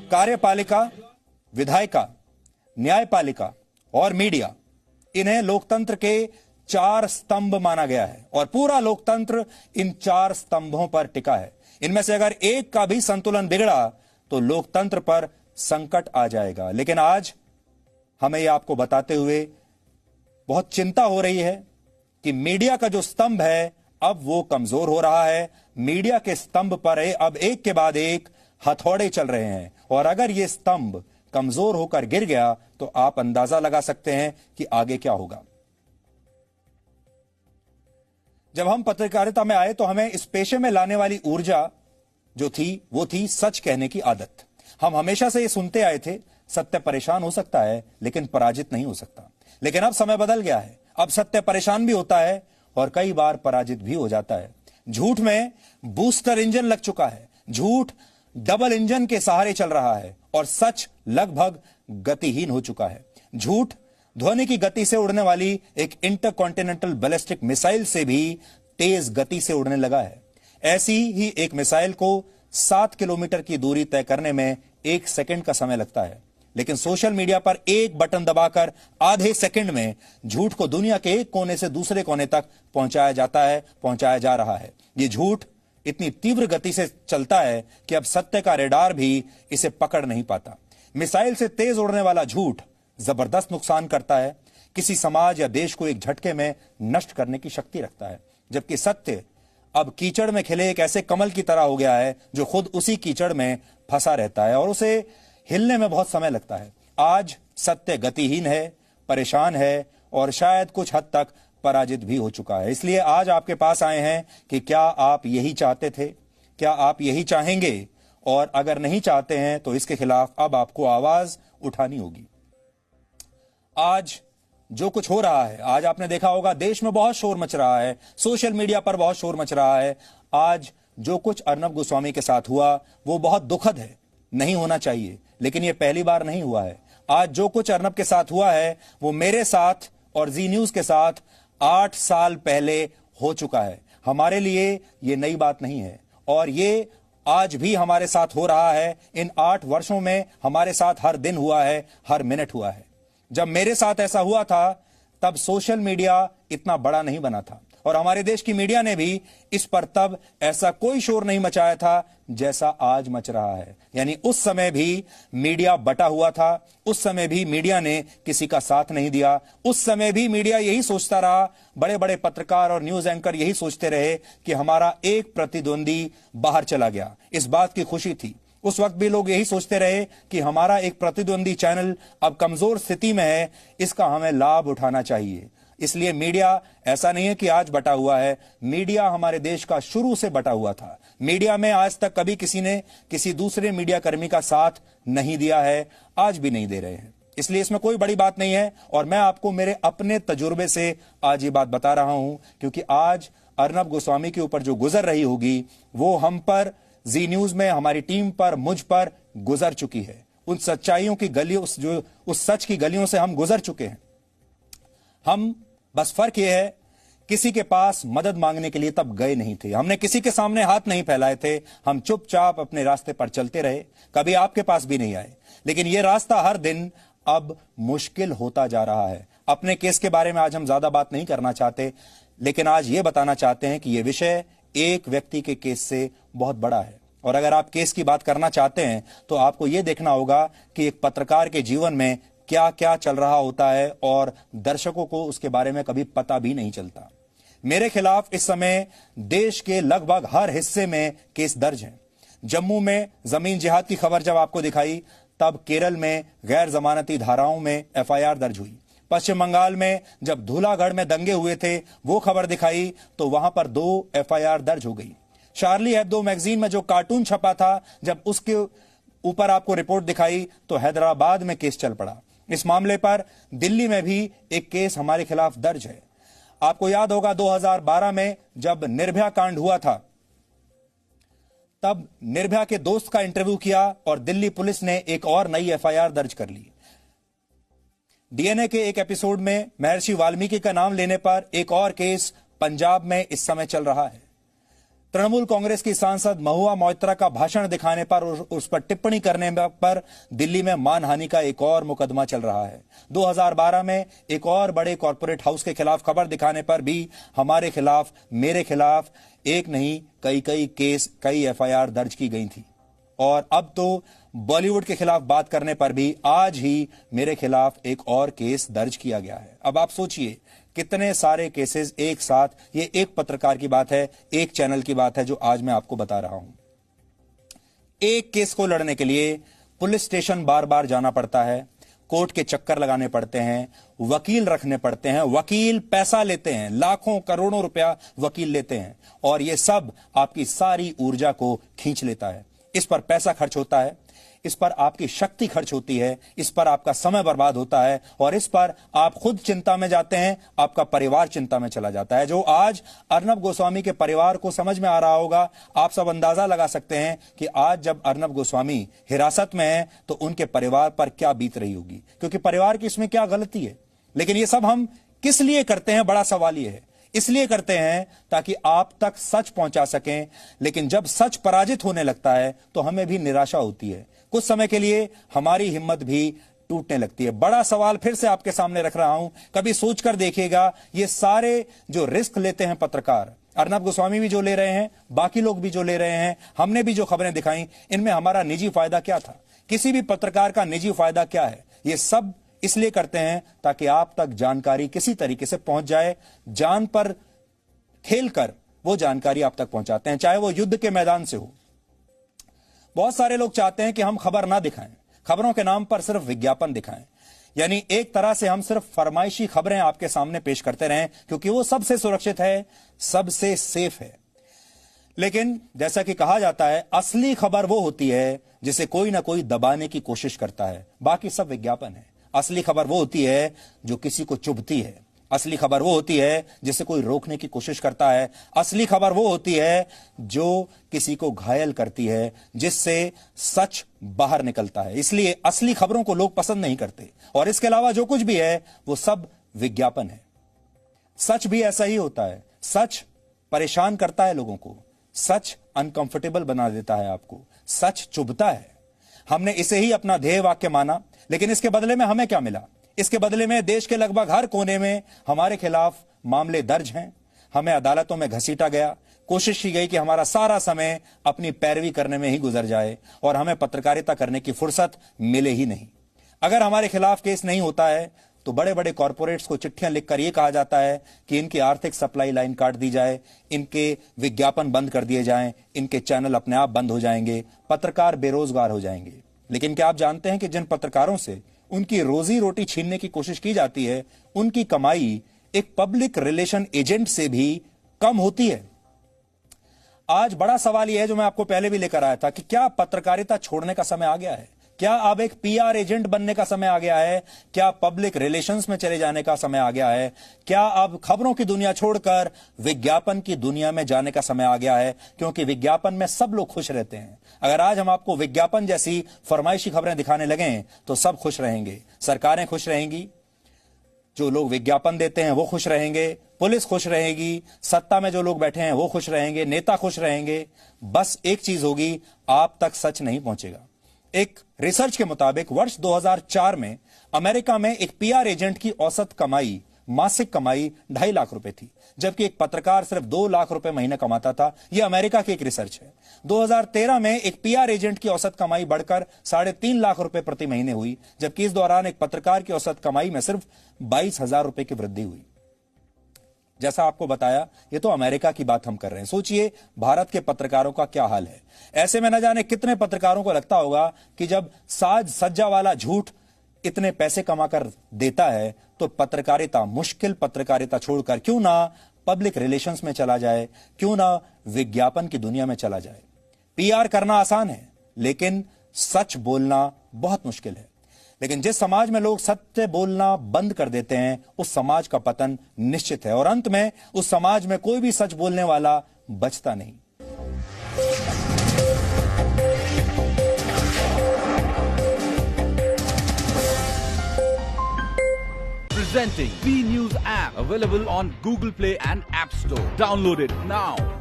कार्यपालिका, विधायिका, न्यायपालिका और मीडिया, इन्हें लोकतंत्र के 4 स्तंभ माना गया है और पूरा लोकतंत्र इन 4 स्तंभों पर टिका है। इनमें से अगर एक का भी संतुलन बिगड़ा तो लोकतंत्र पर संकट आ जाएगा। लेकिन आज हमें यह आपको बताते हुए बहुत चिंता हो रही है कि मीडिया का जो स्तंभ है अब वो कमजोर हो रहा है। मीडिया के स्तंभ पर अब एक के बाद एक हथौड़े चल रहे हैं और अगर ये स्तंभ कमजोर होकर गिर गया तो आप अंदाजा लगा सकते हैं कि आगे क्या होगा। जब हम पत्रकारिता में आए तो हमें इस पेशे में लाने वाली ऊर्जा जो थी वो थी सच कहने की आदत। हम हमेशा से ये सुनते आए थे, सत्य परेशान हो सकता है लेकिन पराजित नहीं हो सकता। लेकिन अब समय बदल गया है, अब सत्य परेशान भी होता है और कई बार पराजित भी हो जाता है। झूठ में बूस्टर इंजन लग चुका है, झूठ डबल इंजन के सहारे चल रहा है और सच लगभग गतिहीन हो चुका है। झूठ ध्वनि की गति से उड़ने वाली एक इंटरकॉन्टिनेंटल बैलिस्टिक मिसाइल से भी तेज गति से उड़ने लगा है। ऐसी ही एक मिसाइल को 7 किलोमीटर की दूरी तय करने में 1 सेकंड का समय लगता है, लेकिन सोशल मीडिया पर एक बटन दबाकर आधे सेकंड में झूठ को दुनिया के एक कोने से दूसरे कोने तक पहुंचाया जा रहा है। ये झूठ इतनी तीव्र गति से चलता है कि अब सत्य का रेडार भी इसे पकड़ नहीं पाता। मिसाइल से तेज उड़ने वाला झूठ जबरदस्त नुकसान करता है, किसी समाज या देश को एक झटके में नष्ट करने की शक्ति रखता है, जबकि सत्य अब कीचड़ में खिले एक ऐसे कमल की तरह हो गया है जो खुद उसी कीचड़ में फंसा रहता है और उसे हिलने में बहुत समय लगता है। आज सत्य गतिहीन है, परेशान है और शायद कुछ हद तक पराजित भी हो चुका है। इसलिए आज आपके पास आए हैं कि क्या आप यही चाहते थे, क्या आप यही चाहेंगे, और अगर नहीं चाहते हैं तो इसके खिलाफ अब आपको आवाज उठानी होगी। आज जो कुछ हो रहा है, आज आपने देखा होगा देश में बहुत शोर मच रहा है, सोशल मीडिया पर बहुत शोर मच रहा है। आज जो कुछ अर्नब गोस्वामी के साथ हुआ वो बहुत दुखद है, नहीं होना चाहिए, लेकिन ये पहली बार नहीं हुआ है। आज जो कुछ अर्नब के साथ हुआ है वो मेरे साथ और जी न्यूज के साथ 8 साल पहले हो चुका है। हमारे लिए ये नई बात नहीं है और ये आज भी हमारे साथ हो रहा है। इन 8 वर्षों में हमारे साथ हर दिन हुआ है, हर मिनट हुआ है। जब मेरे साथ ऐसा हुआ था तब सोशल मीडिया इतना बड़ा नहीं बना था और हमारे देश की मीडिया ने भी इस पर तब ऐसा कोई शोर नहीं मचाया था जैसा आज मच रहा है। यानी उस समय भी मीडिया बटा हुआ था, उस समय भी मीडिया ने किसी का साथ नहीं दिया, उस समय भी मीडिया यही सोचता रहा, बड़े बड़े पत्रकार और न्यूज एंकर यही सोचते रहे कि हमारा एक प्रतिद्वंदी बाहर चला गया। इस बात की खुशी थी। उस वक्त भी लोग यही सोचते रहे कि हमारा एक प्रतिद्वंदी चैनल अब कमजोर स्थिति में है, इसका हमें लाभ उठाना चाहिए। इसलिए मीडिया ऐसा नहीं है कि आज बटा हुआ है, मीडिया हमारे देश का शुरू से बटा हुआ था। मीडिया में आज तक कभी किसी ने किसी दूसरे मीडिया कर्मी का साथ नहीं दिया है, आज भी नहीं दे रहे हैं। इसलिए इसमें कोई बड़ी बात नहीं है और मैं आपको मेरे अपने तजुर्बे से आज ये बात बता रहा हूं, क्योंकि आज अर्नब गोस्वामी के ऊपर जो गुजर रही होगी वो हम पर, जी न्यूज में हमारी टीम पर, मुझ पर गुजर चुकी है। उन सच्चाइयों की गलियों, उस सच की गलियों से हम गुजर चुके हैं। हम बस फर्क यह है, किसी के पास मदद मांगने के लिए तब गए नहीं थे, हमने किसी के सामने हाथ नहीं फैलाए थे, हम चुपचाप अपने रास्ते पर चलते रहे, कभी आपके पास भी नहीं आए। लेकिन यह रास्ता हर दिन अब मुश्किल होता जा रहा है। अपने केस के बारे में आज हम ज्यादा बात नहीं करना चाहते, लेकिन आज यह बताना चाहते हैं कि यह विषय एक व्यक्ति के केस से बहुत बड़ा है। और अगर आप केस की बात करना चाहते हैं तो आपको यह देखना होगा कि एक पत्रकार के जीवन में क्या क्या चल रहा होता है और दर्शकों को उसके बारे में कभी पता भी नहीं चलता। मेरे खिलाफ इस समय देश के लगभग हर हिस्से में केस दर्ज हैं। जम्मू में जमीन जिहाद की खबर जब आपको दिखाई, तब केरल में गैर जमानती धाराओं में एफआईआर दर्ज हुई। पश्चिम बंगाल में जब धूलागढ़ में दंगे हुए थे वो खबर दिखाई तो वहां पर 2 एफआईआर दर्ज हो गई। शार्ली हेब्दो मैगजीन में जो कार्टून छपा था, जब उसके ऊपर आपको रिपोर्ट दिखाई तो हैदराबाद में केस चल पड़ा। इस मामले पर दिल्ली में भी एक केस हमारे खिलाफ दर्ज है। आपको याद होगा 2012 में जब निर्भया कांड हुआ था, तब निर्भया के दोस्त का इंटरव्यू किया और दिल्ली पुलिस ने एक और नई एफआईआर दर्ज कर ली। डीएनए के एक एपिसोड में महर्षि वाल्मीकि का नाम लेने पर एक और केस पंजाब में इस समय चल रहा है। तृणमूल कांग्रेस की सांसद महुआ मोइत्रा का भाषण दिखाने पर उस पर टिप्पणी करने पर दिल्ली में मानहानि का एक और मुकदमा चल रहा है। 2012 में एक और बड़े कॉर्पोरेट हाउस के खिलाफ खबर दिखाने पर भी हमारे खिलाफ, मेरे खिलाफ एक नहीं कई केस, कई एफआईआर दर्ज की गई थी। और अब तो बॉलीवुड के खिलाफ बात करने पर भी आज ही मेरे खिलाफ एक और केस दर्ज किया गया है। अब आप सोचिए कितने सारे केसेस एक साथ, ये एक पत्रकार की बात है, एक चैनल की बात है जो आज मैं आपको बता रहा हूं। एक केस को लड़ने के लिए पुलिस स्टेशन बार बार जाना पड़ता है, कोर्ट के चक्कर लगाने पड़ते हैं, वकील रखने पड़ते हैं, वकील पैसा लेते हैं, लाखों करोड़ों रुपया वकील लेते हैं, और ये सब आपकी सारी ऊर्जा को खींच लेता है। इस पर पैसा खर्च होता है, इस पर आपकी शक्ति खर्च होती है, इस पर आपका समय बर्बाद होता है, और इस पर आप खुद चिंता में जाते हैं, आपका परिवार चिंता में चला जाता है। जो आज अर्नब गोस्वामी के परिवार को समझ में आ रहा होगा, आप सब अंदाजा लगा सकते हैं कि आज जब अर्नब गोस्वामी हिरासत में है तो उनके परिवार पर क्या बीत रही होगी, क्योंकि परिवार की इसमें क्या गलती है। लेकिन ये सब हम किस लिए करते हैं, बड़ा सवाल यह है। इसलिए करते हैं ताकि आप तक सच पहुंचा सकें, लेकिन जब सच पराजित होने लगता है तो हमें भी निराशा होती है, कुछ समय के लिए हमारी हिम्मत भी टूटने लगती है। बड़ा सवाल फिर से आपके सामने रख रहा हूं, कभी सोचकर देखिएगा, ये सारे जो रिस्क लेते हैं पत्रकार, अर्नब गोस्वामी भी जो ले रहे हैं, बाकी लोग भी जो ले रहे हैं, हमने भी जो खबरें दिखाई, इनमें हमारा निजी फायदा क्या था? किसी भी पत्रकार का निजी फायदा क्या है? ये सब इसलिए करते हैं ताकि आप तक जानकारी किसी तरीके से पहुंच जाए। जान पर खेलकर वो जानकारी आप तक पहुंचाते हैं, चाहे वो युद्ध के मैदान से हो। बहुत सारे लोग चाहते हैं कि हम खबर ना दिखाएं, खबरों के नाम पर सिर्फ विज्ञापन दिखाएं, यानी एक तरह से हम सिर्फ फरमाइशी खबरें आपके सामने पेश करते रहें, क्योंकि वो सबसे सुरक्षित है, सबसे सेफ है। लेकिन जैसा कि कहा जाता है, असली खबर वो होती है जिसे कोई ना कोई दबाने की कोशिश करता है, बाकी सब विज्ञापन है। असली खबर वो होती है जो किसी को चुभती है, असली खबर वो होती है जिसे कोई रोकने की कोशिश करता है, असली खबर वो होती है जो किसी को घायल करती है, जिससे सच बाहर निकलता है। इसलिए असली खबरों को लोग पसंद नहीं करते, और इसके अलावा जो कुछ भी है वो सब विज्ञापन है। सच भी ऐसा ही होता है, सच परेशान करता है लोगों को, सच अनकंफर्टेबल बना देता है आपको, सच चुभता है। हमने इसे ही अपना ध्येय वाक्य माना, लेकिन इसके बदले में हमें क्या मिला? इसके बदले में देश के लगभग हर कोने में हमारे खिलाफ मामले दर्ज हैं, हमें अदालतों में घसीटा गया, कोशिश की गई कि हमारा सारा समय अपनी पैरवी करने में ही गुजर जाए और हमें पत्रकारिता करने की फुर्सत मिले ही नहीं। अगर हमारे खिलाफ केस नहीं होता है तो बड़े बड़े कॉर्पोरेट्स को चिट्ठियां लिखकर यह कहा जाता है कि इनकी आर्थिक सप्लाई लाइन काट दी जाए, इनके विज्ञापन बंद कर दिए जाएं, इनके चैनल अपने आप बंद हो जाएंगे, पत्रकार बेरोजगार हो जाएंगे। लेकिन क्या आप जानते हैं कि जिन पत्रकारों से उनकी रोजी रोटी छीनने की कोशिश की जाती है, उनकी कमाई एक पब्लिक रिलेशन एजेंट से भी कम होती है। आज बड़ा सवाल यह है, जो मैं आपको पहले भी लेकर आया था, कि क्या पत्रकारिता छोड़ने का समय आ गया है? क्या अब एक पीआर एजेंट बनने का समय आ गया है? क्या पब्लिक रिलेशंस में चले जाने का समय आ गया है? क्या अब खबरों की दुनिया छोड़कर विज्ञापन की दुनिया में जाने का समय आ गया है? क्योंकि विज्ञापन में सब लोग खुश रहते हैं। अगर आज हम आपको विज्ञापन जैसी फरमाइशी खबरें दिखाने लगें तो सब खुश रहेंगे, सरकारें खुश रहेंगी, जो लोग विज्ञापन देते हैं वो खुश रहेंगे, पुलिस खुश रहेगी, सत्ता में जो लोग बैठे हैं वो खुश रहेंगे, नेता खुश रहेंगे। बस एक चीज होगी, आप तक सच नहीं पहुंचेगा। एक रिसर्च के मुताबिक वर्ष 2004 में अमेरिका में एक पीआर एजेंट की औसत कमाई, मासिक कमाई 2.5 लाख रुपए थी, जबकि एक पत्रकार सिर्फ 2 लाख रुपए महीने कमाता था। यह अमेरिका की एक रिसर्च है। 2013 में एक पीआर एजेंट की औसत कमाई बढ़कर 3.5 लाख रुपए प्रति महीने हुई, जबकि इस दौरान एक पत्रकार की औसत कमाई में सिर्फ 22,000 रुपए की वृद्धि हुई। जैसा आपको बताया, ये तो अमेरिका की बात हम कर रहे हैं। सोचिए भारत के पत्रकारों का क्या हाल है। ऐसे में न जाने कितने पत्रकारों को लगता होगा कि जब साज सज्जा वाला झूठ इतने पैसे कमाकर देता है तो पत्रकारिता, मुश्किल पत्रकारिता छोड़कर क्यों ना पब्लिक रिलेशंस में चला जाए, क्यों ना विज्ञापन की दुनिया में चला जाए। पीआर करना आसान है, लेकिन सच बोलना बहुत मुश्किल है। लेकिन जिस समाज में लोग सत्य बोलना बंद कर देते हैं, उस समाज का पतन निश्चित है, और अंत में उस समाज में कोई भी सच बोलने वाला बचता नहीं। Presenting B News app, available on Google Play and App Store. Download it now.